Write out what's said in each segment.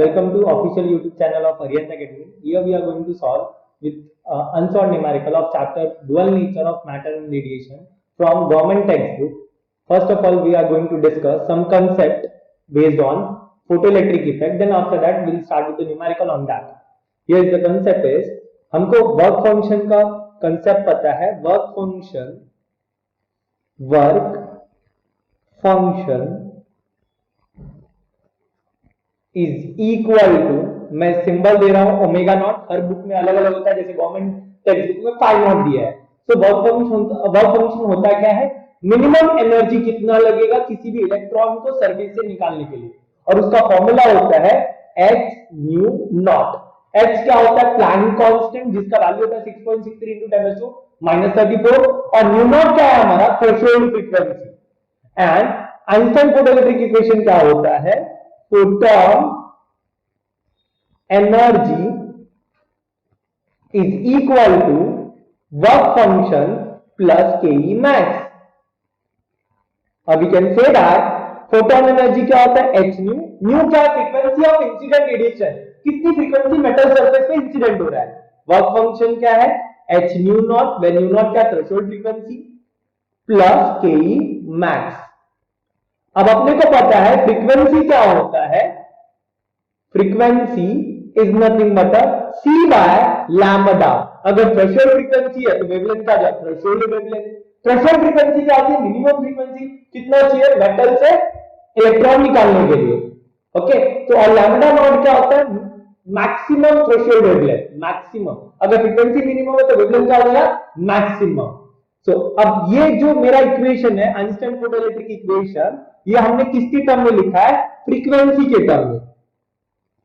welcome to official YouTube channel of Arihant Academy. Here we are going to solve with unsolved numerical of chapter Dual Nature of Matter and Radiation from government textbook. First of all, we are going to discuss some concept based on photoelectric effect. Then after that, we'll start with the numerical on that. Here is the concept is, हमको work function का concept पता है. work function is equal to, मैं symbol दे रहा हूं omega naught. हर book में अलग अलग होता है, जैसे गवर्नमेंट टेक्स्ट बुक में पाई नॉट दिया है. तो वर्क फंक्शन होता क्या है, मिनिमम एनर्जी कितना लगेगा किसी भी इलेक्ट्रॉन को सरफेस से निकालने के लिए, और उसका फॉर्मूला होता है एच न्यू नॉट. एच क्या होता है, प्लैंक कांस्टेंट, जिसका वैल्यू होता है 6.63 into 10⁻34, और न्यू नॉट क्या है हमारा, threshold frequency. And Einstein photoelectric equation क्या होता है, photon energy is equal to work function plus Ke max. We can say that photon energy क्या होता है, h nu. nu क्या, फ्रीक्वेंसी ऑफ इंसिडेंट रेडिएशन, कितनी फ्रीक्वेंसी मेटल सरफेस पे incident हो रहा है. वर्क फंक्शन क्या है, h nu नॉट, वे nu नॉट क्या, threshold frequency, plus Ke max. अब अपने को पता है फ्रीक्वेंसी क्या होता है, frequency is nothing but c by lambda. अगर थ्रेशोल्ड फ्रीक्वेंसी है तो वेवलेंथ क्या जाए, थ्रेशोल्ड वेवलेंथ. थ्रेशोल्ड फ्रीक्वेंसी क्या आती है, मिनिमम फ्रीक्वेंसी कितना चाहिए मेटल से इलेक्ट्रॉन निकालने के लिए. ओके, तो और लैम्बडा नॉट क्या होता है, मैक्सिमम थ्रेशोल्ड वेवलेंथ. मैक्सिमम, अगर फ्रीक्वेंसी मिनिमम है तो वेवलेंथ क्या हो जाएगा, मैक्सिमम. सो अब ये जो मेरा इक्वेशन है आइंस्टाइन फोटोइलेक्ट्रिक इक्वेशन, ये हमने किसके टर्म में लिखा है, फ्रीक्वेंसी के टर्म में.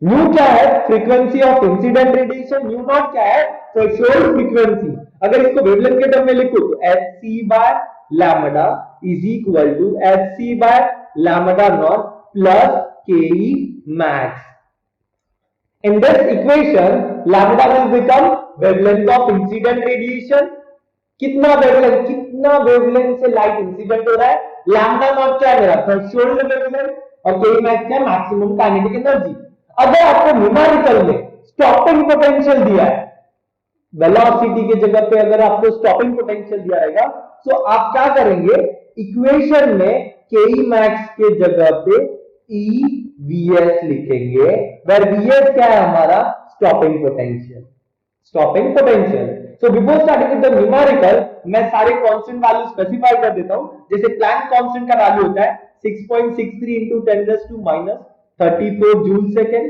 न्यू क्या है, frequency of incident radiation, new not क्या है, थ्रेशोल्ड फ्रीक्वेंसी. अगर इसको वेवलेंथ के टर्म में लिखो तो hc by lambda is equal to hc by lambda naught plus ke max. In this equation, lambda will become wavelength of incident radiation. कितना wavelength से लाइट इंसिडेंट हो रहा है, लैम्बडा नॉट क्या है मेरा, थ्रेशोल्ड वेवलेंथ, और के मैक्स क्या, मैक्सिमम काइनेटिक एनर्जी. अगर आपको न्यूमेरिकल में स्टॉपिंग पोटेंशियल दिया है, वेलोसिटी की जगह पे अगर आपको स्टॉपिंग पोटेंशियल दिया रहेगा, तो आप क्या करेंगे, इक्वेशन में के मैक्स के जगह पे EVS लिखेंगे, where VS क्या है हमारा, stopping potential. Stopping potential. So before starting with the numerical, मैं सारे कांस्टेंट वैल्यू स्पेसिफाई कर देता हूं. जैसे प्लैंक कांस्टेंट का वैल्यू होता है 6.63 into 10⁻⁻34 joule second.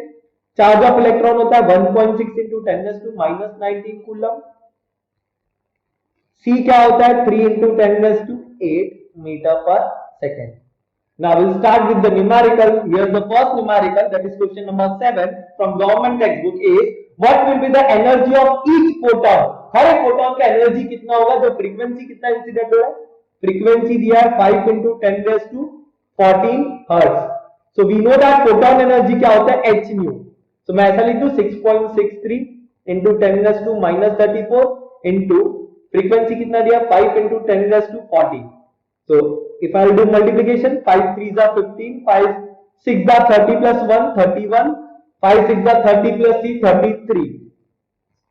Charge of electron होता है 1.6 into 10⁻⁻19 कूलम. C क्या होता है 3 into 10⁸ मीटर पर second. Now we'll start with the numerical. Here's the first numerical, that is question number 7 from government textbook is, what will be the energy of each photon. हर एक photon का energy कितना होगा, जो frequency कितना incident हो रहा है, frequency दिया है 5 into 10⁻14 hertz. So we know that photon energy क्या होता है, h nu. सो मैं ऐसा लिख दूं 6.63 into 10⁻⁻34 into फ्रीक्वेंसी कितना दिया, 5 into 10⁻14. So if I will do multiplication, 5 3s are 15, 5 6 are 30 plus 1 31, 5 6 are 30 plus 3 33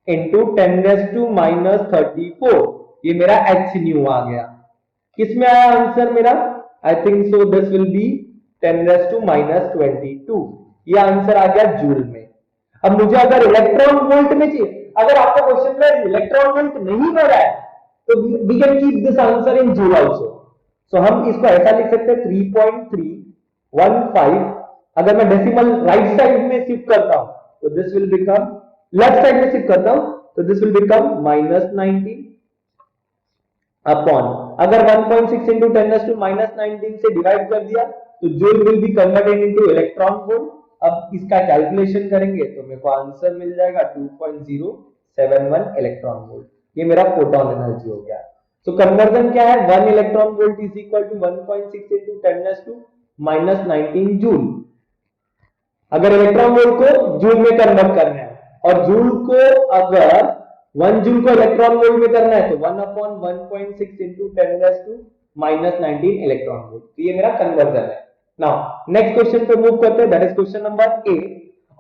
into 10⁻⁻34. ये मेरा h nu आ गया. किसमें आया आंसर मेरा, I think so this will be 10⁻22. ये आंसर आ गया जूल में. अब मुझे अगर इलेक्ट्रॉन वोल्ट में चाहिए, अगर आपको क्वेश्चन में इलेक्ट्रॉन वोल्ट नहीं हो रहा है तो we can keep this answer in joule also. So हम इसको ऐसा लिख सकते हैं 3.315. अगर मैं डेसिमल राइट साइड में शिफ्ट करता हूं तो this will become, left side में शिफ्ट करता हूं तो दिस विल बिकम -19 अपॉन, अगर 1.6 into 10⁻⁻19 से डिवाइड कर दिया तो joule will be converted into electron volt. अब इसका कैलकुलेशन करेंगे तो मेरे को आंसर मिल जाएगा 2.071 इलेक्ट्रॉन वोल्ट. ये मेरा फोटोन एनर्जी हो गया. तो कन्वर्जन क्या है, 1 electron volt is equal to 1.6 into 10⁻⁻19 joule. अगर इलेक्ट्रॉन वोल्ट को जूल में कन्वर्ट करना है, और जूल को अगर 1 जूल को इलेक्ट्रॉन वोल्ट में करना है तो 1/1.6 into 10⁻⁻19 इलेक्ट्रॉन वोल्ट. तो ये मेरा कन्वर्जन है. नाउ नेक्स्ट क्वेश्चन पे मूव करते हैं, that is question number 8.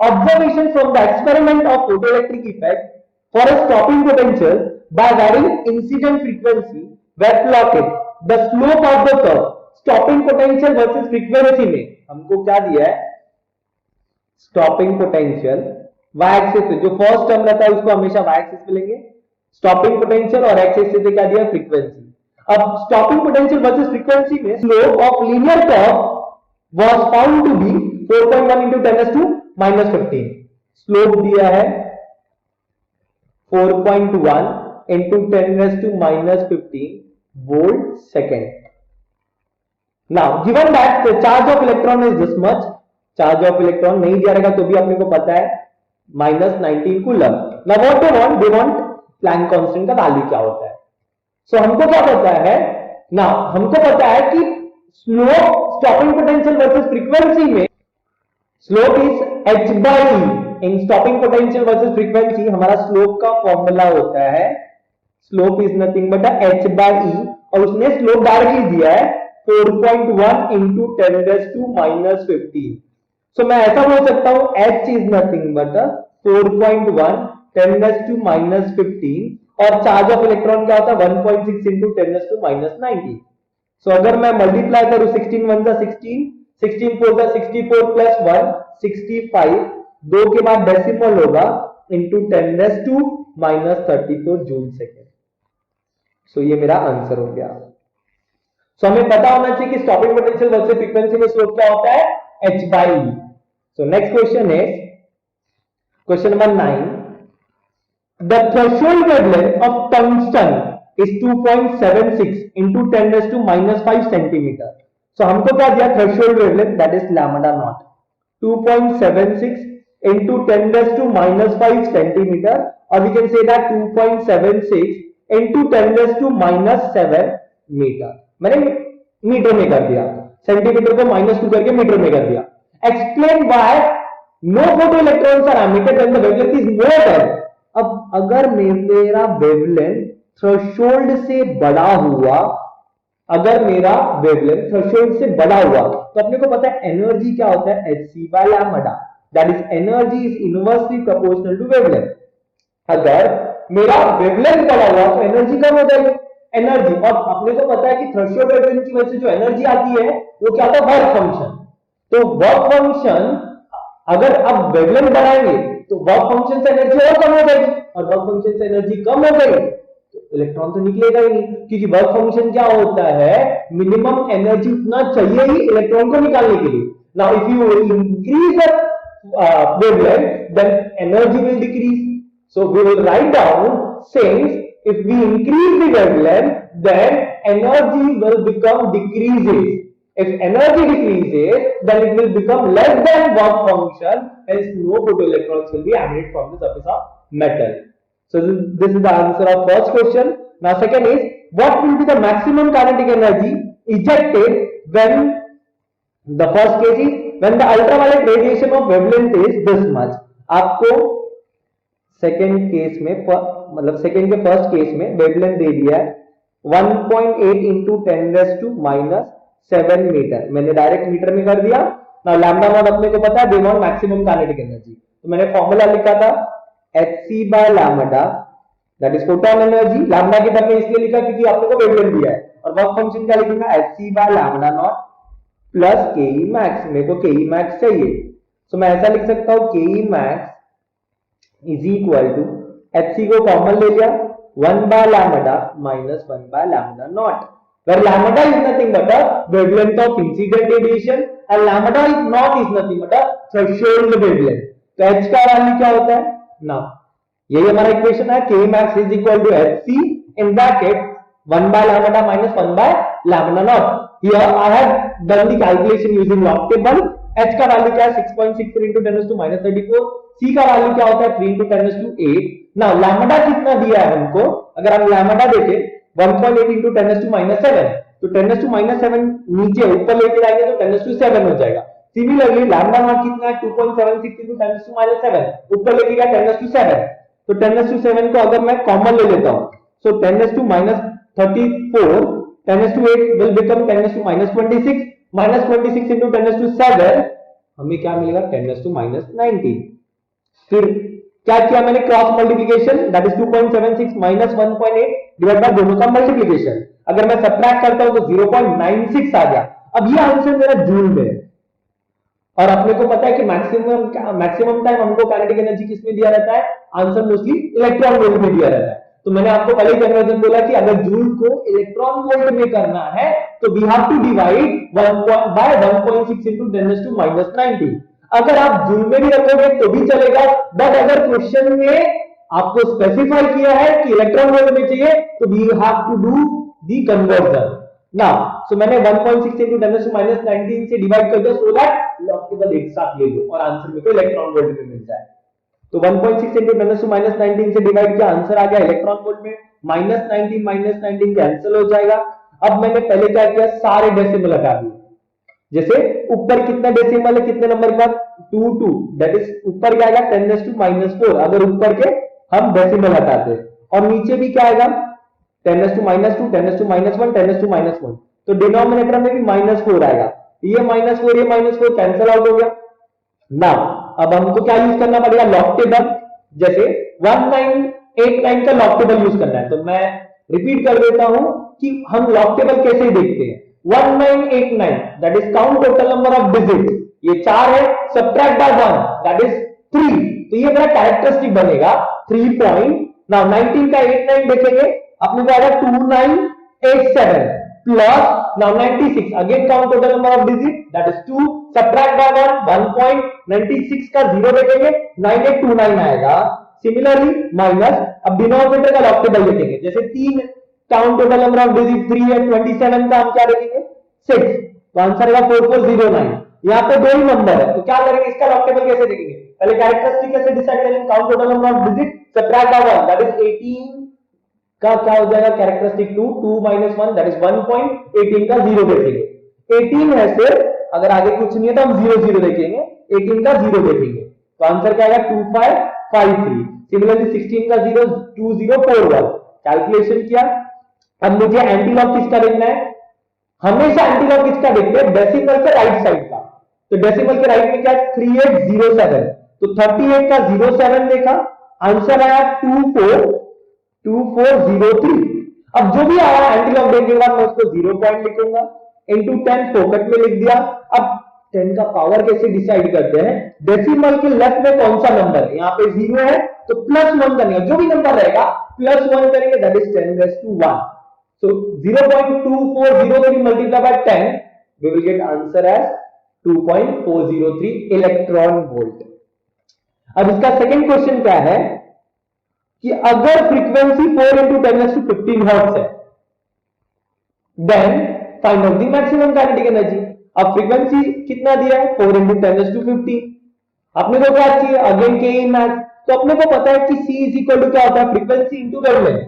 Observation from the experiment of photoelectric effect for a stopping potential by varying incident frequency were plotted. The slope of the curve stopping potential versus frequency में हमको क्या दिया है, stopping potential y axis पे, जो first term रहता है उसको हमेशा y एक्सिस पे लेंगे, स्टॉपिंग पोटेंशियल, और x एक्सिस पे क्या दिया, फ्रीक्वेंसी। अब स्टॉपिंग पोटेंशियल वर्सेस फ्रीक्वेंसी में slope of linear curve was found to be 4.1 into 10⁻⁻15। Slope दिया है 4.1 into 10⁻⁻15 volt second. Now given that the charge of electron is this much, charge of electron नहीं दिया रहेगा तो भी अपने को पता है -19 coulomb. Now what they want Planck constant का वैल्यू क्या होता है। सो हमको क्या पता है, नाउ हमको पता है कि slope stopping potential versus frequency में slope is h by e। In stopping potential versus frequency हमारा स्लोप का फॉर्मूला होता है, slope is nothing but h by e, और उसने स्लोप डायरेक्टली दिया है 4.1 into 10⁻⁻15। सो मैं ऐसा बोल सकता हूं h इज नथिंग बट 4.1 10⁻⁻15, और चार्ज ऑफ इलेक्ट्रॉन क्या होता है 1.6 into 10⁻⁻90। सो अगर मैं मल्टीप्लाई करूं 16 1 जा 16, 16 4 जा 64 प्लस 1 65, 2 के बाद डेसिमल होगा into 10⁻⁻34 जूल सेकेंड। सो ये मेरा आंसर हो गया। सो हमें पता होना चाहिए कि स्टॉपिंग पोटेंशियल वर्सेस फ्रीक्वेंसी में स्लोप क्या होता है, h by e। So next question is question number 9। The threshold wavelength of tungsten is 2.76 into 10⁻⁻5 centimeter. So हमको क्या दिया, threshold wavelength, that is lambda naught 2.76 into 10⁻⁻5 centimeter, or we can say that 2.76 into 10⁻⁻7 meter। मैंने metre में कर दिया, centimetre को -2 करके metre में कर दिया। Explain why no photoelectrons are emitted when the wavelength is more than। अब अगर मेरा वेवलेंथ थ्रेशोल्ड से बड़ा हुआ, अगर मेरा वेवलेंथ थ्रेशोल्ड से बड़ा हुआ तो अपने को पता है एनर्जी क्या होता है, hc by lambda, that is energy is inversely proportional to wavelength. अगर मेरा वेवलेंथ बड़ा हुआ तो एनर्जी कम हो जाएगी, एनर्जी, और अपने को पता है कि थ्रेशोल्ड वेवलेंथ की वजह से जो एनर्जी आती है वो क्या होता है, वर्क फंक्शन। तो वर्क फंक्शन अगर अब वेवलेंथ बढ़ाएंगे तो वर्क फंक्शन से एनर्जी और कम हो जाएगी, और वर्क फंक्शन से एनर्जी कम हो गई तो इलेक्ट्रॉन तो निकलेगा ही नहीं, क्योंकि वर्क फंक्शन क्या होता है, मिनिमम एनर्जी उतना चाहिए ही इलेक्ट्रॉन को निकालने के लिए। Now if you increase the wavelength then energy will decrease, so we will write down since if we increase the wavelength then energy will become decreases, if energy decreases then it will become less than work function, hence no photoelectrons will be emitted from the surface of metal. So this is the answer of first question. Now second is, what will be the maximum kinetic energy ejected when, the first case is when the ultraviolet radiation of wavelength is this much। आपको second case में, मतलब second के first case में wavelength दे दिया है 1.8 into 10⁻⁷ metre, मैंने direct metre में कर दिया। नाउ लैम्डा नॉट अपने को पता है, they want maximum kinetic energy, तो मैंने फॉर्मूला लिखा था hc by lambda, that is photon energy. Lambda के टर्म में इसलिए लिखा क्योंकि आपने को वेवलेंथ दिया है, और वर्क फंक्शन क्या लिखूंगा, hc by lambda not plus ke max, मेरे को ke max चाहिए, तो मैं ऐसा लिख सकता हूं ke max is equal to hc को कॉमन ले लिया 1 by lambda minus 1 by lambda naught, where lambda is nothing but a wavelength of incident radiation and lambda is not is nothing but a threshold wavelength। तो h का value क्या होता है, now यही हमारा इक्वेशन है, ke max is equal to hc in bracket 1 by lambda minus 1 by lambda naught। Here I have done the calculation using log table। h का value क्या है 6.64 into 10⁻⁻34, c का वैल्यू क्या होता है 3 into 10⁻⁸। नाउ लैम्डा कितना दिया है हमको, अगर हम लैम्डा देखें 1.8 into 10⁻⁷, तो 10⁻⁷ नीचे ऊपर लेके जाएंगे तो 10⁻7 हो जाएगा। सिमिलरली लैम्डा नॉट कितना है 2.76 into 10⁻⁷, ऊपर लेके गया 10⁻7, तो 10⁻7 को अगर मैं कॉमन ले लेता हूं so 10⁻34 10⁻8 will become 10⁻26, -26 into 10⁻7 हमें क्या मिलेगा 10⁻19। फिर क्या किया मैंने, cross multiplication, that is 2.76 minus 1.8 divide by दोनों का मल्टीप्लीकेशन। अगर मैं सब्ट्रैक्ट करता हूं तो 0.96 आ गया। अब ये आंसर मेरा जूल में है, और अपने को पता है कि मैक्सिमम टाइम हमको काइनेटिक एनर्जी किसमें दिया रहता है, आंसर मोस्टली इलेक्ट्रॉन वोल्ट में दिया रहता है। तो मैंने आपको पहले कन्वर्जन बोला कि अगर जूल को इलेक्ट्रॉन वोल्ट में करना है तो we have to divide 1 by 1.6 into 10⁻⁻⁹। अगर आप जूल में भी रखोगे तो भी चलेगा, बट अगर क्वेश्चन में आपको स्पेसिफाई किया है कि इलेक्ट्रॉन वोल्ट में चाहिए तो we have to do the conversion now. So मैंने 1.6 into 10⁻⁹ से डिवाइड कर दिया, सो दैट लॉकेबल एक साथ ले लो और आंसर मेरे को इलेक्ट्रॉन वोल्ट में मिल जाए। तो 1.6 into 10⁻⁹ से डिवाइड किया, आंसर आ गया इलेक्ट्रॉन वोल्ट में, -19 कैंसिल हो जाएगा। अब मैंने पहले क्या किया, सारे डेसिमल हटा दिए। जैसे ऊपर कितना डेसिमल है, कितने नंबर का, 2 दैट इज ऊपर क्या आएगा 10⁻⁻⁴, अगर ऊपर के हम डेसिमल हटाते, और नीचे भी क्या आएगा 10⁻², 10⁻1, 10⁻1, तो डिनोमिनेटर में भी -4 आएगा। ये -4 ये -4 कैंसिल आउट हो गया। नाउ अब हमको क्या यूज करना पड़ेगा, लॉग टेबल। जैसे 1989 का लॉग टेबल यूज करना है, तो मैं रिपीट कर देता हूं कि हम लॉग टेबल कैसे देखते हैं। 1989 that is count total number of digit, ये 4 है, सब्ट्रैक्ट बाय 1 दैट इज 3, तो ये मेरा कैरेक्टरिस्टिक बनेगा 3 पॉइंट। नाउ 19 का 89 देखेंगे, अपने को आएगा 2987 plus now 96, again count total number of digit that is 2, subtract by 1, 1.96 का 0 देखेंगे 9829 आएगा। सिमिलरली माइनस, अब डिनोमिनेटर का लॉग टेबल देखेंगे, जैसे 3 count total number of digit 3 है, 27 का हम क्या देखेंगे 6, तो आंसर आएगा 4409। यहाँ पे दो ही नंबर है, तो क्या करेंगे, इसका लॉग टेबल कैसे देखेंगे, पहले कैरेक्टरिस्टिक कैसे डिसाइड करेंगे, count total number of digit subtract by 1 that is 18 का क्या हो जाएगा, कैरेक्टरिस्टिक 2 -1 दैट इज 1.18 का 0 देखेंगे। 18 है से अगर आगे कुछ नहीं है तो हम 0 देखेंगे, 18 का 0 देखेंगे, तो आंसर क्या आएगा 2553। सिमिलरली 16 का 0 2041, कैलकुलेशन किया। अब मुझे एंटीलॉग किसका देखना है, हमेशा एंटीलॉग किसका देखते हैं, डेसिमल के राइट साइड का, तो डेसिमल के राइट में क्या है 3807, तो 38 का 07 देखा, आंसर आया 2403। अब जो भी आया एंटीलॉग देखने के बाद मैं उसको 0 पॉइंट लिखूंगा, इंटू 10 फोकट में लिख दिया। अब 10 का पावर कैसे डिसाइड करते हैं, डेसिमल के लेफ्ट में कौन सा नंबर है, यहाँ पे 0 है तो +1 करेंगे, जो भी नंबर रहेगा +1 करेंगे that is 10⁻1। So 0.2403 multiply by 10 we will get answer as 2.403 electron volt. अब इसका सेकंड क्वेश्चन क्या है कि अगर फ्रीक्वेंसी 4 into 10⁻15 हर्ट्ज है, then find out the maximum kinetic energy. अब फ्रीक्वेंसी कितना दिया है 4 into 10⁻15, अपने को क्या चाहिए, अगेन के मैथ, तो अपने को पता है कि C इज इक्वल टू क्या होता है, फ्रीक्वेंसी इंटू वेवलेंथ,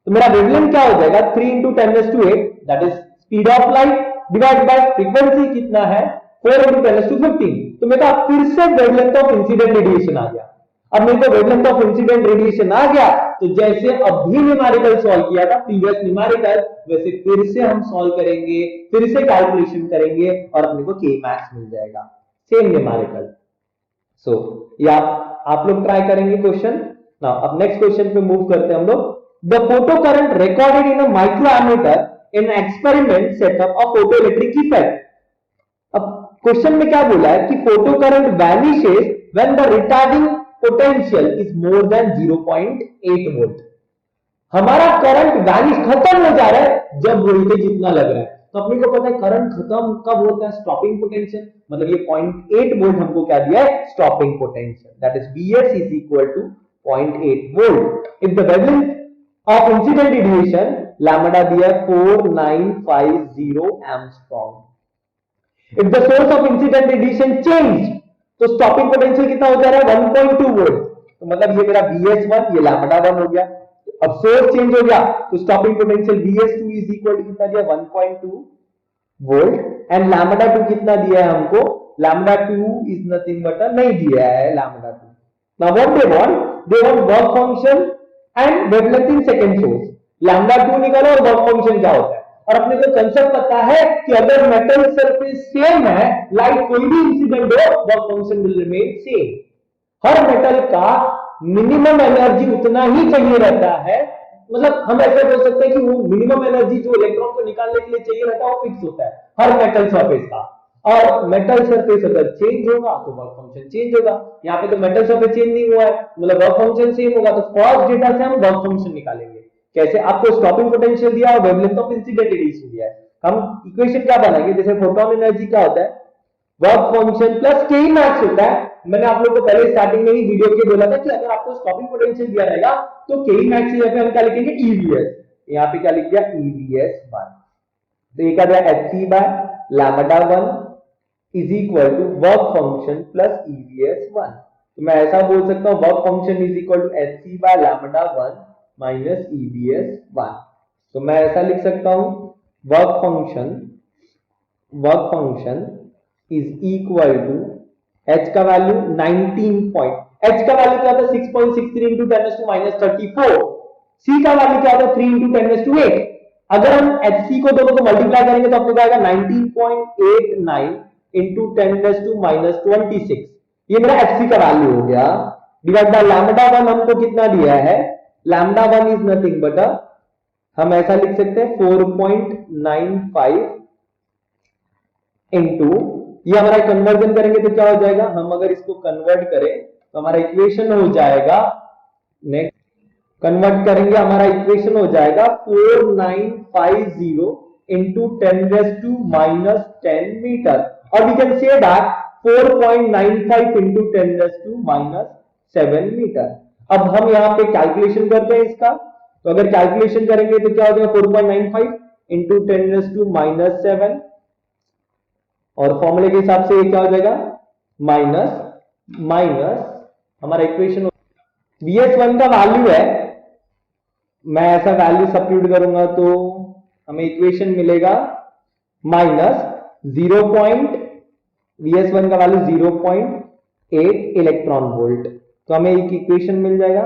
तो मेरा वेवलेंथ क्या हो जाएगा 3 into 10⁻8 that is speed of light divide by frequency कितना है 4 into 10⁻15, तो मेरा फिर से वेवलेंथ ऑफ इंसिडेंट रेडिएशन आ गया। अब मेरे को वेवलेंथ ऑफ इंसिडेंट रेडिएशन आ गया, तो जैसे अभी न्यूमेरिकल सॉल्व किया था प्रीवियस न्यूमेरिकल, वैसे फिर से हम सॉल्व करेंगे, फिर से कैलकुलेशन करेंगे और अपने को के मैक्स मिल जाएगा, सेम न्यूमेरिकल। सो ये आप लोग ट्राई करेंगे क्वेश्चन। नाउ अब नेक्स्ट क्वेश्चन पे मूव करते हैं हम लोग। The photo current recorded in a micro ammeter in experiment setup of photoelectric effect. अब क्वेश्चन में क्या बोला है कि photo current vanishes when the retarding potential is more than 0.8 volt. हमारा करंट वैनिश खत्म हो जा रहा है जब वोल्टेज इतना लग रहा है, तो अपने को पता है करंट खत्म कब होता है, स्टॉपिंग पोटेंशियल, मतलब ये 0.8 वोल्ट हमको क्या दिया है, stopping potential, that is Vs is equal to 0.8 volt. If the wavelength of incident radiation lambda दिया 4950 angstrom. If the source of incident radiation change, तो स्टॉपिंग पोटेंशियल कितना हो जा रहा है 1.2 वोल्ट, तो मतलब ये मेरा Vs1 ये लैम्बडा 1 हो गया। अब सोर्स चेंज हो गया तो stopping potential Vs2 is equal to कितना दिया 1.2 वोल्ट एंड लैम्बडा 2 कितना दिया है हमको, लैम्बडा 2 इज नथिंग बट नहीं दिया है lambda 2। Now what they want work function and wavelength in second source, lambda 2 निकालो और वर्क फंक्शन क्या होता है। और अपने को कंसेप्ट पता है कि अगर मेटल सरफेस सेम है, लाइट कोई भी इंसिडेंट हो, work function will remain same. Her metal का मिनिमम एनर्जी उतना ही चाहिए रहता है, मतलब हम ऐसे बोल सकते हैं कि वो मिनिमम एनर्जी जो इलेक्ट्रॉन को निकालने के लिए चाहिए रहता है वो फिक्स होता है हर मेटल सरफेस का। और मेटल सरफेस अगर चेंज होगा तो वर्क फंक्शन चेंज होगा। यहाँ पे तो मेटल सरफेस चेंज नहीं हुआ है, मतलब वर्क फंक्शन सेम होगा। तो फर्स्ट डेटा से हम वर्क फंक्शन निकालेंगे। कैसे? आपको स्टॉपिंग पोटेंशियल दिया और वेवलेंथ ऑफ इंसिडेंट रेडिएशन दिया है, हम इक्वेशन क्या बनाएंगे? जैसे फोटोन एनर्जी क्या होता है, वर्क फंक्शन प्लस के ही मैक्स होता है। मैंने आप लोगों को पहले स्टार्टिंग में ही वीडियो के बोला था कि अगर आपको स्टॉपिंग पोटेंशियल दिया रहेगा तो के ही मैक्स यहाँ पे हम क्या लिखेंगे? ईवीएस। यहाँ पे क्या लिख दिया? ईवीएस 1। तो ये क्या दिया? H c by lambda 1 is equal to work function plus e V s 1। तो मैं ऐसा बोल सकता हूं work function is equal to h c by lambda 1 minus e V s 1। तो मैं ऐसा लिख सकता हूं work function is equal to h का वैल्यू 19 पॉइंट, h का वैल्यू क्या होता है? 6.63 into 10 to minus 34। c का वैल्यू क्या होता है? 3 into 10 to 8। अगर हम hc को दोनों को मल्टीप्लाई करेंगे तो आपको आएगा 19.89 into 10 to minus 26। ये मेरा hc का वैल्यू हो गया, डिवाइड बाय लैम्डा 1 हमको कितना दिया है? लैम्डा 1 इज नथिंग बट हम ऐसा लिख सकते हैं 4.95 इंटू, ये हमारा कन्वर्जन करेंगे तो क्या हो जाएगा? हम अगर इसको कन्वर्ट करें तो हमारा इक्वेशन हो जाएगा, नेक्स्ट कन्वर्ट करेंगे हमारा इक्वेशन हो जाएगा 4950 इंटू 10⁻⁻10 मीटर, और we can say that 4.95 into 10⁻⁷ meter. अब हम यहाँ पे कैलकुलेशन करते हैं इसका, तो अगर कैलकुलेशन करेंगे तो क्या हो जाएगा? 4.95 इंटू 10⁻⁷, और फॉर्मूले के हिसाब से ये क्या हो जाएगा? माइनस हमारा इक्वेशन VS1 का वैल्यू है, मैं ऐसा वैल्यू सब्स्टिट्यूट करूंगा तो हमें इक्वेशन मिलेगा माइनस VS1 का वैल्यू 0.8 इलेक्ट्रॉन वोल्ट। तो हमें एक इक्वेशन मिल जाएगा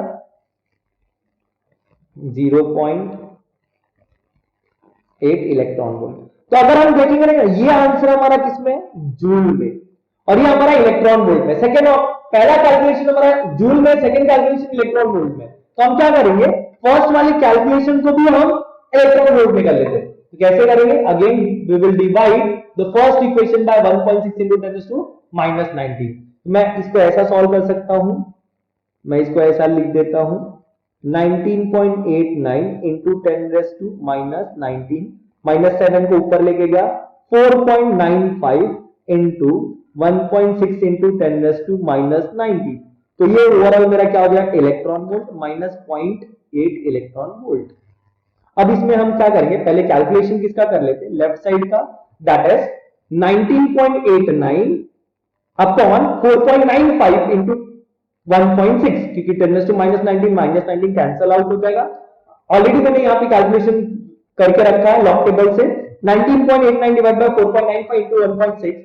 0.8 इलेक्ट्रॉन वोल्ट। तो अगर हम देखेंगे ना, ये आंसर हमारा किसमें? जूल में, और ये हमारा इलेक्ट्रॉन वोल्ट में। सेकंड, पहला कैलकुलेशन हमारा जूल में, सेकंड कैलकुलेशन इलेक्ट्रॉन वोल्ट में। तो हम क्या करेंगे? फर्स्ट वाली कैलकुलेशन को भी हम इलेक्ट्रॉन वोल्ट में कर लेते हैं। तो कैसे करेंगे? Again we will divide the first equation by 1.6 into 10⁻⁹। मैं इसको ऐसा सॉल्व कर सकता हूं, मैं इसको ऐसा लिख देता हूं 19.89 into 10⁻⁻19 माइनस 7 को ऊपर लेके गया 4.95 इंटू 1.6 इंटू 10⁻⁻90। तो ये ओवरऑल मेरा क्या हो गया? Electron volt minus 0.8 electron volt. अब इसमें हम क्या करेंगे? पहले कैलकुलेशन किसका कर लेते हैं? लेफ्ट साइड का, दैट इज 19.89 अपॉन 4.95 इंटू 1.6, क्योंकि 10⁻⁻19 माइनस 19 कैंसल आउट हो जाएगा। ऑलरेडी मैंने यहाँ पे कैलकुलेशन करके रखा है लॉग टेबल से। 19.89 divide by 4.95 into 1.6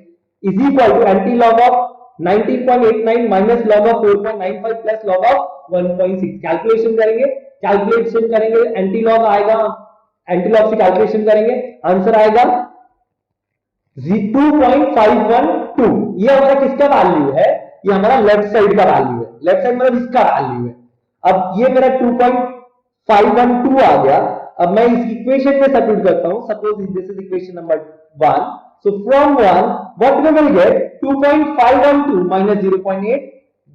is equal to anti log of 19.89 minus log of 4.95 plus log of 1.6। Calculation करेंगे एंटी लॉग आएगा, एंटी लॉग से कैलकुलेशन करेंगे, आंसर आएगा 2.512। ये हमारा किसका वैल्यू है? ये हमारा लेफ्ट साइड का वैल्यू है, लेफ्ट साइड मतलब इसका वैल्यू है। अब ये मेरा 2.512 आ गया। अब मैं इस इक्वेशन में सब्स्टिट्यूट करता हूं, suppose this is equation number 1, so from 1 what we will get? 2.512 minus 0.8,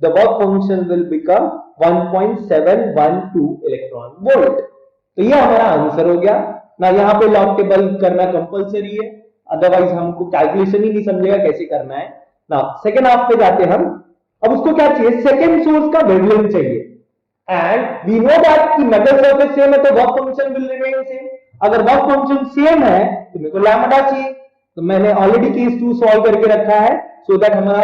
the work function will become 1.712 electron volt. तो ये हमारा आंसर हो गया ना। यहाँ पे लॉग टेबल करना कंपलसरी है, अदरवाइज हमको कैलकुलेशन ही नहीं समझेगा कैसे करना है ना। सेकंड हाफ पे जाते हम। अब उसको क्या चाहिए? सेकंड सोर्स का वेवलेंथ चाहिए, एंड वी नो दैट कि मेटल सरफेस सेम है तो work function will remain same. अगर वर्क फंक्शन सेम है तो मेरे को लैम्डा चाहिए। तो मैंने ऑलरेडी केस 2 सॉल्व करके रखा है, सो दैट हमारा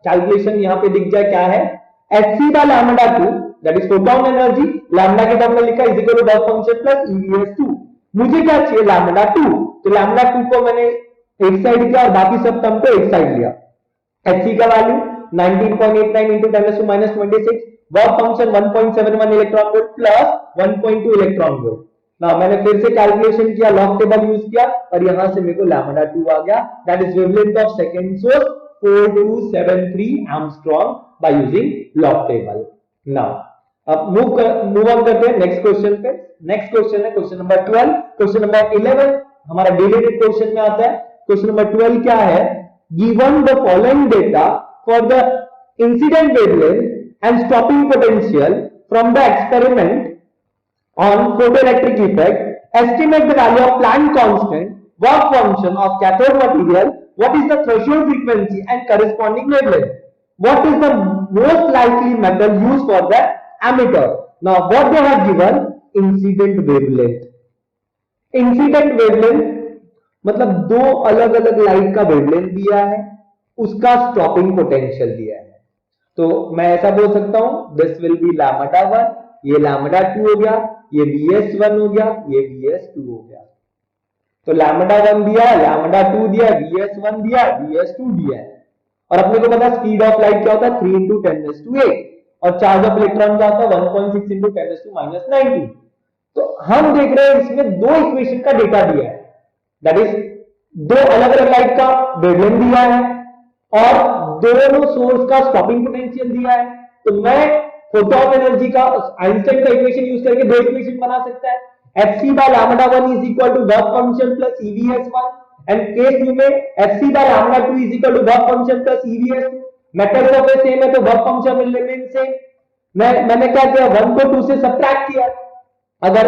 कैलकुलेशन यहाँ पे दिख जाए क्या है? hc by lambda 2 that is photon energy, lambda के टर्म में लिखा is equal to work function plus e V s 2। मुझे क्या चाहिए? लैम्डा 2। तो लैम्डा 2 को मैंने एक साइड किया और बाकी सब टर्म को एक साइड लिया। hc का value 19.89 into 10⁻⁻26, work function 1.71 electron volt plus 1.2 electron volt. ना मैंने फिर से कैलकुलेशन किया, लॉग टेबल यूज किया और यहां से मेरे को लैम्डा 2 आ गया, that is wavelength of second source 4273 angstrom by using log table. Now अब मूव ऑन करते हैं नेक्स्ट क्वेश्चन पे। नेक्स्ट क्वेश्चन है क्वेश्चन नंबर 12। क्वेश्चन नंबर 11 हमारा डिलेटेड क्वेश्चन में आता है। क्वेश्चन नंबर 12 क्या है? Given the following data for the incident wavelength and stopping potential from the experiment on photoelectric effect, estimate the value of Planck constant, work function of cathode material, what is the threshold frequency and corresponding wavelength, what is the most likely metal used for the emitter. Now what they have given? Incident wavelength. Incident wavelength मतलब दो अलग अलग light का wavelength दिया है, उसका stopping potential दिया है। तो मैं ऐसा बोल सकता हूं दिस विल बी लैम्डा 1, ये लैम्डा 2 हो गया, ये Vs1 हो गया, ये Vs2 हो गया। तो लैम्डा 1 दिया, लैम्डा 2 दिया, Vs1 दिया, Vs2 दिया है। और अपने को पता स्पीड ऑफ लाइट क्या होता है 3 × 10⁸ और चार्ज ऑफ इलेक्ट्रॉन क्या होता है 1.6 × 10⁻⁹। तो हम देख रहे हैं इसमें दो इक्वेशन का डेटा दिया है, दैट इज दो अलग अलग लाइट का वेवलेंथ दिया है और दोनों सोर्स का स्टॉपिंग पोटेंशियल दिया है। तो मैं फोटोन एनर्जी का आइंस्टाइन का इक्वेशन यूज करके दो इक्वेशन बना सकता है। Fc by lambda 1 is equal to work function plus EVS1 and case 2 में Fc by lambda 2 is equal to work function plus EVS2। Methods of A same है तो work function will remain same. मैंने क्या किया 1 को 2 से subtract किया। अगर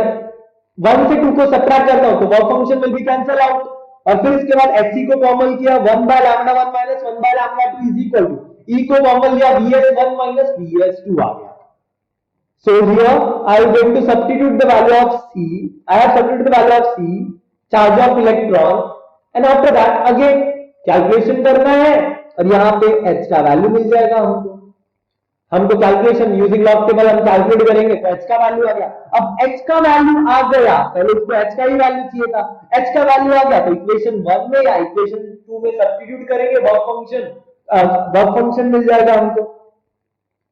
1 से 2 को सब्ट्रैक्ट करता हूं तो work function will be cancel out और फिर इसके बाद Fc को कॉमन किया 1 by lambda 1 minus 1 by lambda 2 is equal to E को कॉमन लिया Vs1 minus Vs2 आ गया। So here I am going to substitute the value of C. I have substituted the value of C, charge of electron, and after that again calculation करना है और यहाँ पे H का value मिल जाएगा हमको calculation using log table हम calculate करेंगे तो H का वैल्यू आ गया। अब H का वैल्यू आ गया, पहले इसको H का ही वैल्यू चाहिए था, H का वैल्यू आ गया तो इक्वेशन 1 में या इक्वेशन 2 में सब्स्टिट्यूट करेंगे, वर्क फंक्शन मिल जाएगा हमको।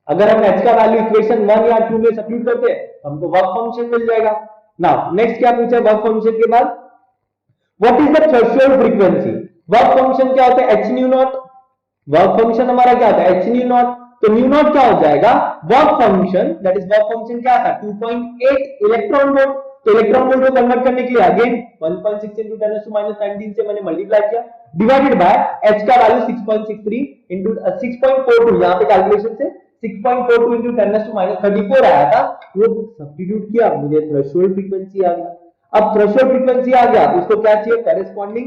अगर हम H का वैल्यू इक्वेशन 1 या 2 में सब्स्टिट्यूट करते हैं हमको वर्क फंक्शन मिल जाएगा। नाउ नेक्स्ट क्या पूछा वर्क फंक्शन के बाद? What is the threshold frequency? Work function क्या होता है h nu not. Work function हमारा क्या होता है h nu नॉट। तो nu नॉट क्या हो जाएगा work function, that is work function क्या था 2.8 इलेक्ट्रॉन वोल्ट। तो इलेक्ट्रॉन वोल्ट को कन्वर्ट करने के लिए अगेन 1.6 × 10⁻⁻19 से मैंने मल्टीप्लाई किया डिवाइडेड बाय h का वैल्यू 6.63 × 6.42, यहां पे कैलकुलेशन से 6.42 × 10⁻34 आया था, वो सब्स्टिट्यूट किया मुझे थ्रेशोल्ड फ्रीक्वेंसी आ गया। अब थ्रेशोल्ड फ्रीक्वेंसी आ गया तो उसको क्या चाहिए करेस्पॉन्डिंग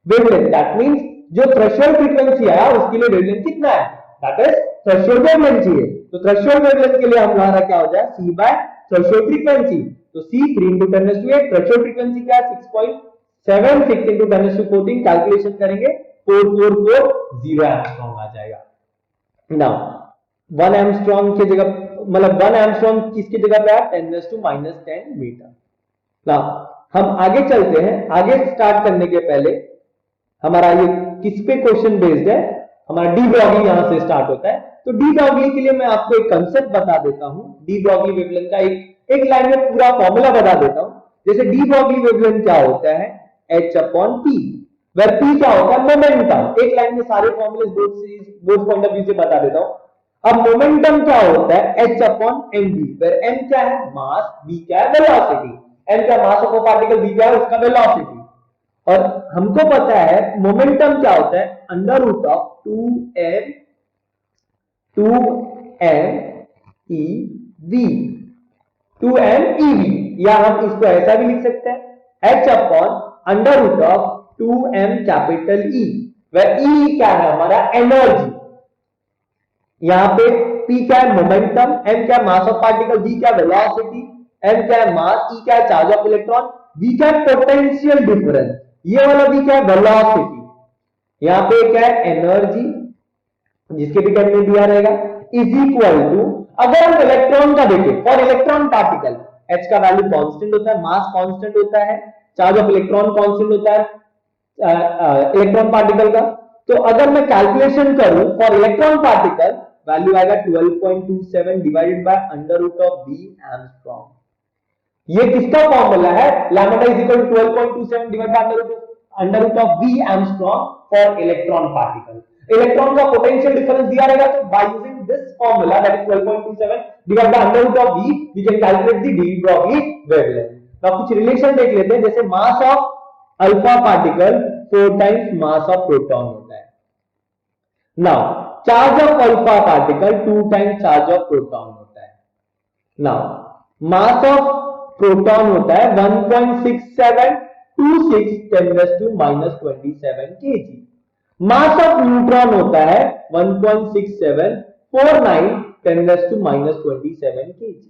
वेवलेंथ। दैट मींस जो थ्रेशोल्ड फ्रीक्वेंसी आया उसके लिए वेवलेंथ कितना है, दैट इज थ्रेशोल्ड वेवलेंथ चाहिए। तो थ्रेशोल्ड वेवलेंथ के लिए हमारा क्या हो जाए C बाय थ्रेशोल्ड फ्रीक्वेंसी। तो C 3 × 10⁸, थ्रेशोल्ड फ्रीक्वेंसी क्या है 6.76 × 10⁻14, कैलकुलेशन करेंगे 4440 एंगस्ट्रॉम आ जाएगा। नाउ 1 एंगस्ट्रॉम की जगह मतलब 1 एंगस्ट्रॉम किसकी जगह पे है 10⁻10 मीटर। नाउ हम आगे चलते हैं। आगे स्टार्ट करने के पहले हमारा ये किस पे क्वेश्चन बेस्ड है, हमारा डी ब्रॉगली यहां से स्टार्ट होता है। तो डी ब्रॉगली के लिए मैं आपको एक कांसेप्ट बता देता हूं, डी ब्रॉगली वेवलेंथ का एक लाइन में पूरा फॉर्मूला बता देता हूं। जैसे डी ब्रॉगली वेवलेंथ क्या होता है h/p, वेयर p क्या होता है मोमेंटम। एक लाइन में सारे फॉर्मूले बोथ पॉइंट ऑफ व्यू से बता देता हूं। अब मोमेंटम क्या होता है h/mv, वेयर m क्या है मास, v क्या है वेलोसिटी। m क्या mass of a particle, v क्या है उसका वेलोसिटी। और हमको पता है मोमेंटम क्या होता है √2m ev, या हम इसको ऐसा भी लिख सकते हैं h/√2m capital E, where E क्या है हमारा एनर्जी। यहां पे P क्या है मोमेंटम, M क्या मास ऑफ पार्टिकल, V क्या वेलोसिटी, M क्या है मास, E क्या है चार्ज ऑफ इलेक्ट्रॉन, V क्या है पोटेंशियल डिफरेंस, ये वाला V क्या है वेलोसिटी। यहां पे क्या है एनर्जी जिसके भी टर्म में दिया रहेगा इज इक्वल टू, अगर हम इलेक्ट्रॉन का देखें फॉर इलेक्ट्रॉन पार्टिकल H का वैल्यू कांस्टेंट होता है, मास कांस्टेंट होता है, चार्ज ऑफ इलेक्ट्रॉन कांस्टेंट होता है इलेक्ट्रॉन पार्टिकल का। तो अगर मैं कैलकुलेशन करूं फॉर इलेक्ट्रॉन पार्टिकल वैल्यू आएगा 12.27 डिवाइडेड बाय √v एंगस्ट्रॉम। ये किसका फॉर्मूला है lambda is equal to 12.27 divided by √v angstrom for electron particle. Electron का पोटेंशियल डिफरेंस दिया रहेगा तो by using this formula that is 12.27 divide by under root of v we can calculate the de Broglie wavelength. अब कुछ relation देख लेते हैं, जैसे mass of alpha particle 4 times mass of proton होता है। Now charge of alpha particle 2 times charge of proton होता है। नाउ मास ऑफ प्रोटॉन होता है 1.6726 10⁻⁻27 kg। मास ऑफ न्यूट्रॉन होता है 1.6749 10⁻⁻27 kg।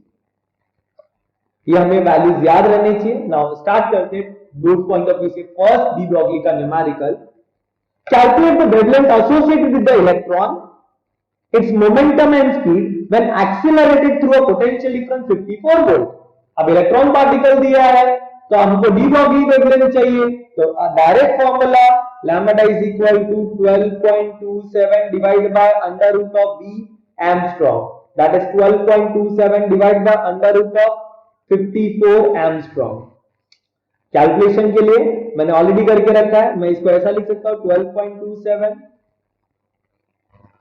ये हमें वैल्यूज याद रहने चाहिए। नाउ स्टार्ट करते हैं बोथ पॉइंट ऑफ व्यू से। फर्स्ट डी ब्रॉगली का numerical, calculate the wavelength associated with the electron, its momentum and speed when accelerated through a potential difference 54 volt। अब इलेक्ट्रॉन पार्टिकल दिया है तो हमको डी ब्रॉगली वेवलेंथ चाहिए, तो direct formula lambda is equal to 12.27 divide by under root of v angstrom, that is 12.27 divide by under root of 54 angstrom. Calculation के लिए मैंने ऑलरेडी करके रखा है, मैं इसको ऐसा लिख सकता हूं 12.27।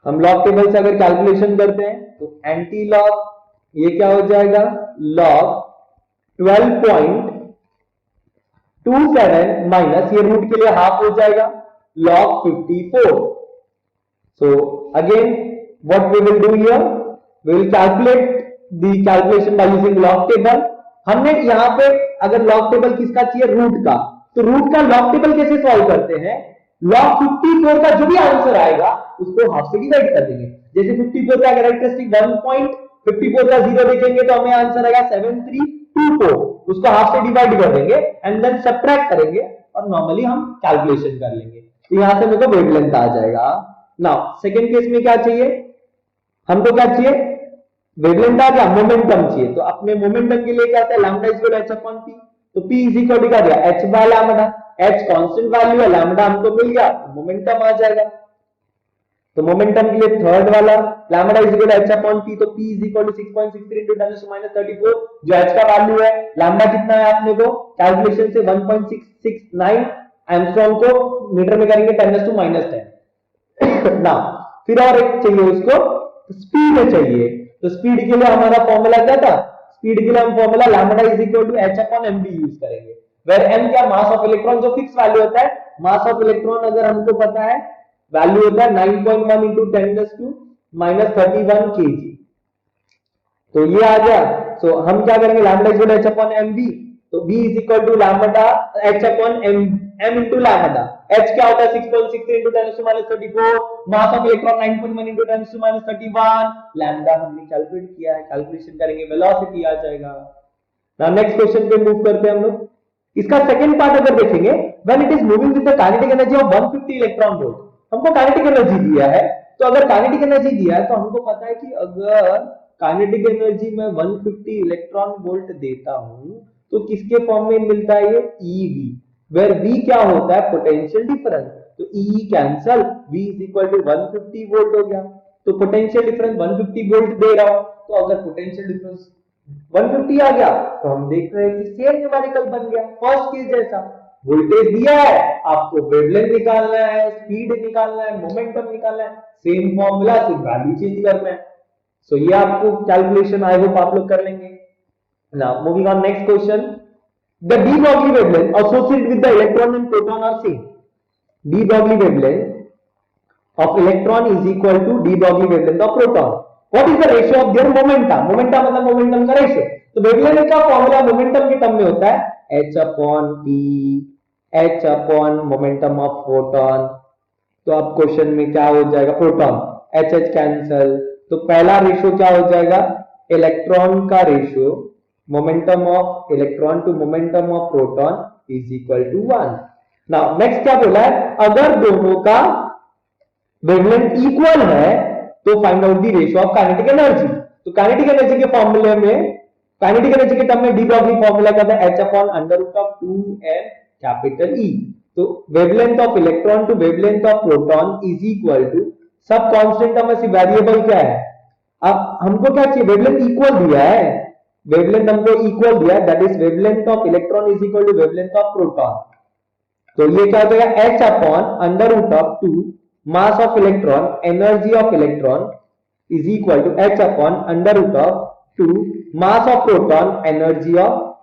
हम लॉग टेबल से अगर कैलकुलेशन करते हैं तो एंटी लॉग ये क्या हो जाएगा, लॉग 12.27 माइनस ये रूट के लिए हाफ हो जाएगा log 54। So again what we will do here, we will calculate the calculation by using log table। हमने यहाँ पे अगर log table किसका चाहिए, रूट का, तो रूट का log table कैसे सॉल्व करते हैं, log 54 का जो भी आंसर आएगा उसको हाफ से डिवाइड कर देंगे। जैसे 54 का कैरेक्टरिस्टिक 1.54 का 0 देखेंगे तो हमें आंसर आएगा 7324, उसको हाफ से डिवाइड कर देंगे एंड देन सब्ट्रैक्ट करेंगे और नॉर्मली हम कैलकुलेशन कर लेंगे। तो यहां से मेरे को वेवलेंथ आ जाएगा। नाउ सेकंड केस में क्या चाहिए, हमको क्या चाहिए, वेवलेंथ आ गया, मोमेंटम चाहिए। तो अपने मोमेंटम के लिए क्या आता है, lambda is equal to h upon p। तो p इज इक्वल टू क्या दिया, h by lambda, h constant value है, लैम्ब्डा हमको मिल गया, मोमेंटम आ जाएगा। तो मोमेंटम के लिए थर्ड वाला lambda is equal to h upon p, तो p is equal to 6.63 into 10⁻34, जो h का वैल्यू है, लैम्ब्डा कितना है आपने को कैलकुलेशन से 1.669 एंगस्ट्रॉम को मीटर में करेंगे 10⁻10। ना फिर और एक चाहिए उसको, स्पीड चाहिए। तो स्पीड के लिए हमारा फॉर्मूला क्या था, स्पीड के लिए हम formula lambda is equal to h upon mv use करेंगे, वेयर m क्या, मास ऑफ इलेक्ट्रॉन, जो फिक्स वैल्यू होता है। मास ऑफ इलेक्ट्रॉन अगर हमको पता है वैल्यू होता है 9.1 into 10⁻31 kg। तो ये आ गया। सो हम क्या करेंगे, lambda is equal to h upon mv, तो v is equal to lambda h upon m into lambda. h क्या होता है 6.63 into 10⁻34, mass of electron 9.1 into 10⁻31, lambda हमने कैलकुलेट किया है, कैलकुलेशन करेंगे वेलोसिटी आ जाएगा। नाउ नेक्स्ट क्वेश्चन पे मूव करते हैं हम लोग। इसका सेकंड पार्ट अगर देखेंगे, when it is moving with the kinetic energy of 150 electron volt, हमको काइनेटिक एनर्जी दिया है। तो अगर काइनेटिक एनर्जी दिया है तो हमको पता है कि अगर काइनेटिक एनर्जी में 150 इलेक्ट्रॉन वोल्ट देता हूं तो किसके फॉर्म में मिलता है, ये ev, वेयर v क्या होता है, पोटेंशियल डिफरेंस। तो e cancel, v is equal to 150 volt हो गया। तो पोटेंशियल डिफरेंस 150 वोल्ट दे रहा हूं, तो अगर पोटेंशियल डिफरेंस 150 आ गया तो हम देख रहे हैं कि सेम न्यूमेरिकल बन गया फर्स्ट केस जैसा। वोल्टेज दिया है, आपको वेवलेंथ निकालना है, स्पीड निकालना है, मोमेंटम निकालना है, सेम फॉर्मूला, सिर्फ वैल्यू चेंज करना है। सो ये आपको कैलकुलेशन आई होप आप लोग कर लेंगे। Now moving on next question, the de Broglie wavelength associated with the electron and proton are same. De Broglie wavelength of electron is equal to de Broglie wavelength of proton. What is the ratio of their momentum, momentum मतलब momentum का ratio. तो wavelength का formula momentum के term में होता है h upon p, h upon momentum of photon. तो अब क्वेश्चन में क्या हो जाएगा, प्रोटॉन h h कैंसल, तो पहला रेशियो क्या हो जाएगा, इलेक्ट्रॉन का ratio momentum of electron to momentum of proton is equal to 1। Now next क्या बोला है, अगर दोनों का वेवलेंथ इक्वल है तो find out the ratio of kinetic energy. तो काइनेटिक एनर्जी के फॉर्मूले में, काइनेटिक एनर्जी के टर्म में डी ब्रॉगली फॉर्मूला क्या था, h upon under root of 2n capital E। तो wavelength of electron to wavelength of proton is equal to, सब कांस्टेंट में से वेरिएबल क्या है, अब हमको क्या चाहिए, वेवलेंथ इक्वल दिया है, वेवलेंथ हमको इक्वल दिया है, that is wavelength of electron is equal to wavelength of proton. तो ये क्या हो जाएगा, h upon under root of 2 mass of electron, energy of electron is equal to h upon under root of 2 mass of proton, energy of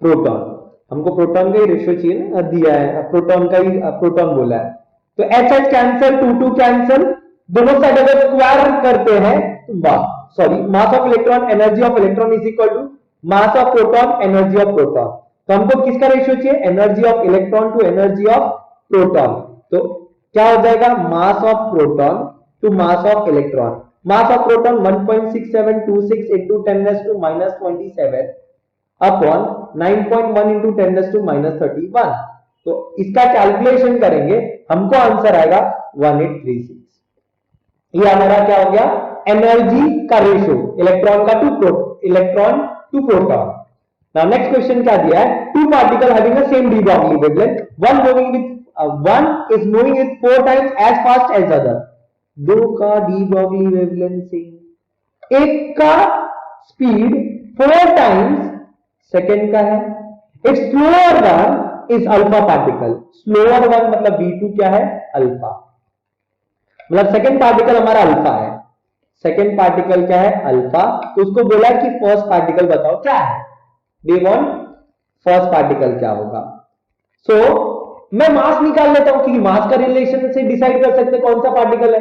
proton. हमको proton का ही ratio चाहिए ना, दिया है प्रोटॉन का ही, प्रोटॉन बोला है, तो एच एच कैंसिल, 2 कैंसिल, दोनों साइड अगर स्क्वायर करते हैं तो sorry mass of electron, energy of electron is equal to mass of proton, energy of proton. तो हमको किसका रेशियो चाहिए, energy of electron to energy of proton. तो क्या हो जाएगा, mass of proton to mass of electron. Mass of proton 1.6726 into 10⁻⁻27 upon 9.1 into 10⁻⁻31। तो इसका कैलकुलेशन करेंगे, हमको आंसर आएगा 1836। ये हमारा क्या हो गया, एनर्जी का रेशियो इलेक्ट्रॉन का electron to proton. Now next question क्या दिया है, two particle having the same de Broglie wavelength, one is moving with 4 times as fast as other। दो का डी ब्रॉगली वेवलेंथ से, एक का स्पीड 4 टाइम्स सेकेंड का है, it's slower one is alpha particle. Slower one मतलब V2 क्या है, अल्फा, मतलब सेकेंड पार्टिकल हमारा अल्फा है, सेकेंड पार्टिकल क्या है, अल्फा। तो उसको बोला कि फर्स्ट पार्टिकल बताओ क्या है, दे वांट फर्स्ट पार्टिकल क्या होगा। सो मैं मास निकाल लेता हूं, क्योंकि मास का रिलेशन से डिसाइड कर सकते कौन सा पार्टिकल है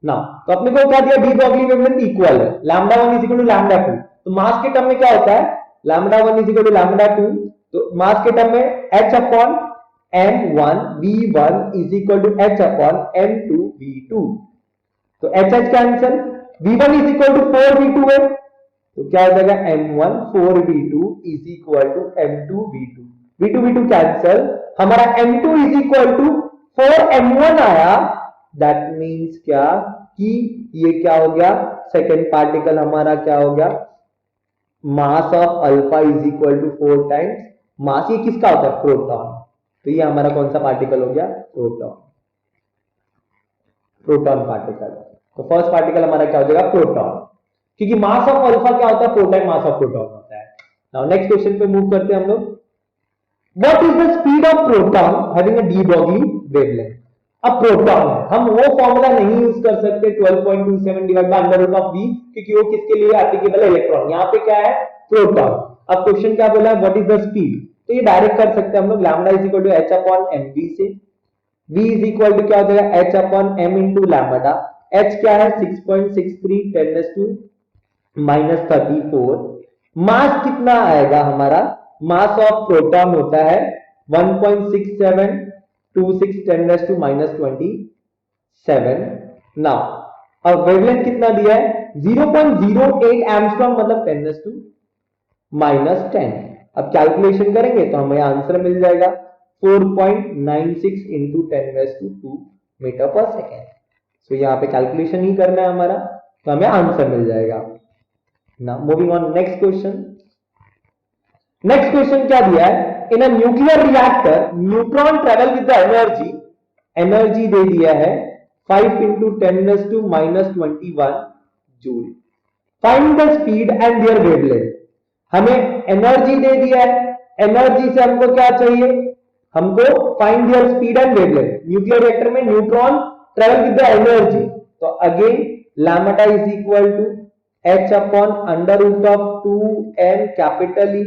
ना। तो अपने को क्या दिया, डी ब्रॉगली वेवलेंथ इक्वल है λ1 इज इक्वल टू λ2। तो मास के टर्म में क्या होता है, λ1 इज इक्वल टू λ2। तो मास के टर्म में h upon m1 v1 is equal to h upon m2 v2। तो h h cancel, v1 is equal to 4v2 है, तो क्या हो जाएगा m1 4v2 is equal to m2 v2। v2 v2 cancel, हमारा m2 is equal to 4m1 आया। That means क्या कि ये क्या हो गया, सेकेंड पार्टिकल हमारा क्या हो गया, mass of alpha is equal to 4 times mass, ये किसका होता है, प्रोटॉन। तो ये हमारा कौन सा पार्टिकल हो गया, प्रोटॉन, प्रोटॉन पार्टिकल। तो फर्स्ट पार्टिकल हमारा क्या हो जाएगा, प्रोटॉन, क्योंकि मास ऑफ अल्फा क्या होता है, 4 टाइम मास ऑफ प्रोटॉन होता है। नाउ नेक्स्ट क्वेश्चन पे मूव करते हैं हम लोग। What is the speed of proton having a de Broglie wavelength. अब प्रोटॉन है, हम वो फॉर्मूला नहीं यूज कर सकते 12.27 divide by under root of v, क्योंकि वो किसके लिए एप्लीकेबल है, इलेक्ट्रॉन। यहाँ पे क्या है, प्रोटॉन। अब क्वेश्चन क्या बोला है, व्हाट इज द स्पीड, तो ये डायरेक्ट कर सकते हैं हम लोग, lambda is equal to h upon mv से, v इज इक्वल टू क्या हो जाएगा h upon m into lambda. h क्या है 6.63 10⁻⁻34। मास कितना आएगा हमारा, मास ऑफ प्रोटॉन होता है 1.6726 10⁻⁻27। नाउ अब वेवलेंथ कितना दिया है, 0.08 एंगस्ट्रॉम मतलब 10⁻⁻10। अब कैलकुलेशन करेंगे तो हमें आंसर मिल जाएगा 4.96 इंटू 10⁻² मीटर पर सेकेंड। सो यहाँ पे कैलकुलेशन ही करना है हमारा, तो हमें आंसर मिल जाएगा। Now moving on next question. Next question क्या दिया है, in a nuclear reactor neutron travel with the energy, energy दे दिया है 5 इंटू 10⁻⁻21 जूल। Find the speed and their wavelength. हमें एनर्जी दे दिया है, एनर्जी से हमको क्या चाहिए, हमको find their speed and wavelength. Nuclear reactor में neutron travel with the energy, तो again lambda is equal to h upon under root of 2m capital E।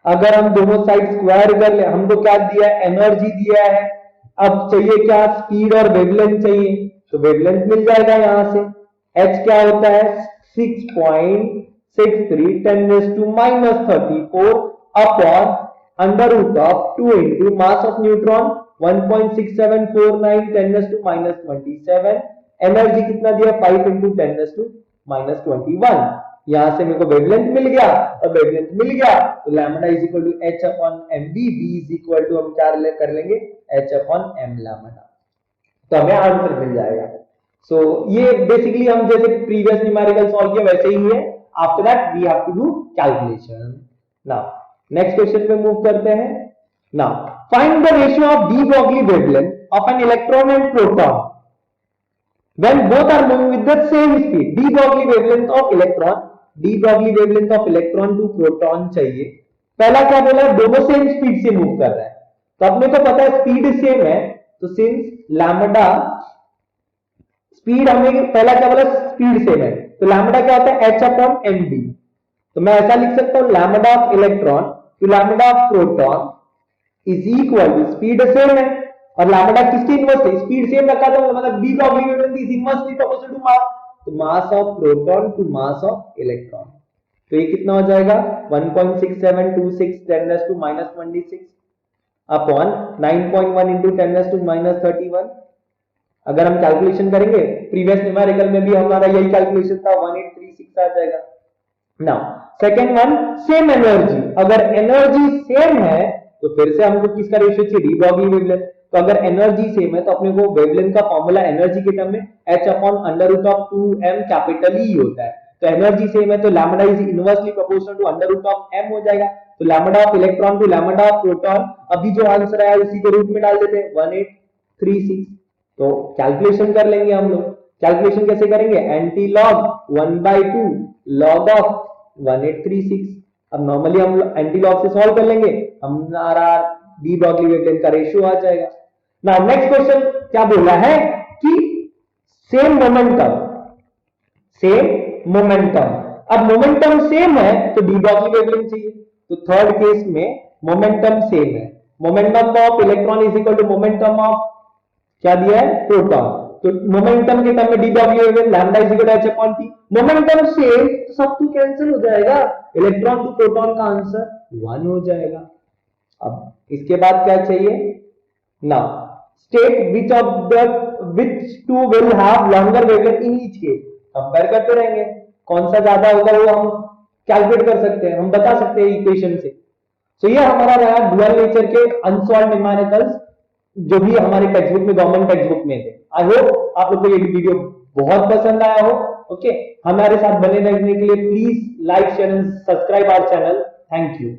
अगर हम दोनों साइड स्क्वायर कर ले, हमको क्या दिया है, एनर्जी दिया है। अब चाहिए क्या, स्पीड और वेवलेंथ चाहिए, तो वेवलेंथ मिल जाएगा यहां से। h क्या होता है 6.63 10⁻⁻34 upon under root of 2 into mass of neutron 1.6749 10⁻⁻27। Energy कितना दिया, 5 इंटू 10⁻⁻21। यहां से मेरे को वेवलेंथ मिल गया, और वेवलेंथ मिल गया तो lambda is equal to h upon mv, v is equal to हम क्या कर लेंगे h अपॉन m लैम्डा, तो हमें आंसर मिल जाएगा। सो ये बेसिकली हम जैसे प्रीवियस न्यूमेरिकल सॉल्व किया वैसे ही है। After that we have to do calculation. Now next question पे मूव करते हैं। Now find the ratio of de Broglie wavelength of an electron and proton when both are moving with the same speed। De Broglie wavelength of electron, de Broglie wavelength of electron to proton चाहिए। पहला क्या बोला, दोनों same speed से move कर रहा है, तो अपने को पता है स्पीड सेम है, तो सिंस लैम्डा स्पीड हमें पहला क्या बोला, स्पीड सेम है, तो लैम्बडा क्या होता है, h अपॉन एम डी। तो मैं ऐसा लिख सकता हूं lambda of electron to lambda of proton is equal to, speed same है और लैम्बडा किसके इनवर्स है, स्पीड सेम रखा था मतलब de Broglie wavelength is inversely proportional to mass, तो mass of proton to mass of electron. तो ये कितना हो जाएगा 1.6726 10 to -26 अपॉन 9.1 into 10 to -31। अगर हम कैलकुलेशन करेंगे, प्रीवियस न्यूमेरिकल में भी हमारा यही कैलकुलेशन था, 1836 आ जाएगा। Now second one, same energy, अगर एनर्जी सेम है तो फिर से हमको किसका रेशियो चाहिए, डी ब्रॉगली वेवलेंथ। तो अगर एनर्जी सेम है तो अपने को वेवलेंथ का फॉर्मूला एनर्जी के टर्म में h upon under root of 2m capital E होता है। तो एनर्जी सेम है तो lambda is inversely proportional to under root of m हो जाएगा। तो lambda of electron to lambda of proton, अभी जो आंसर आया उसी को रूट में डाल देते हैं 1836। तो कैलकुलेशन कर लेंगे हम लोग। कैलकुलेशन कैसे करेंगे, एंटी लॉग 1/2 लॉग ऑफ 1836। अब नॉर्मली हम एंटी लॉग से सॉल्व कर लेंगे, हमारा डी ब्रॉगली वेवलेंथ का रेशियो आ जाएगा। नाउ नेक्स्ट क्वेश्चन क्या बोला है कि सेम मोमेंटम, सेम मोमेंटम। अब मोमेंटम सेम है तो डी ब्रॉगली वेवलेंथ चाहिए। तो थर्ड केस में मोमेंटम सेम है, momentum of electron is equal to momentum of क्या दिया है, प्रोटॉन। तो मोमेंटम के टर्म में de Broglie wavelength lambda is equal to h upon t। Momentum same तो सब कुछ कैंसिल हो जाएगा, इलेक्ट्रॉन टू प्रोटॉन का आंसर 1 हो जाएगा। अब इसके बाद क्या चाहिए, now state which of the which two will have longer wavelength in each case. Compare करते रहेंगे, कौन सा ज्यादा होगा वो हम कैलकुलेट कर सकते हैं, हम बता सकते हैं इक्वेशन से। तो ये हमारा रहा डुअल नेचर के अनसॉल्व्ड न्यूमेरिकल्स जो भी हमारे टेक्स्ट बुक में, गवर्नमेंट टेक्स्ट बुक में थे। आई होप आप लोग को ये वीडियो बहुत पसंद आया हो। ओके, हमारे साथ बने रहने के लिए please like share and subscribe our channel. Thank you.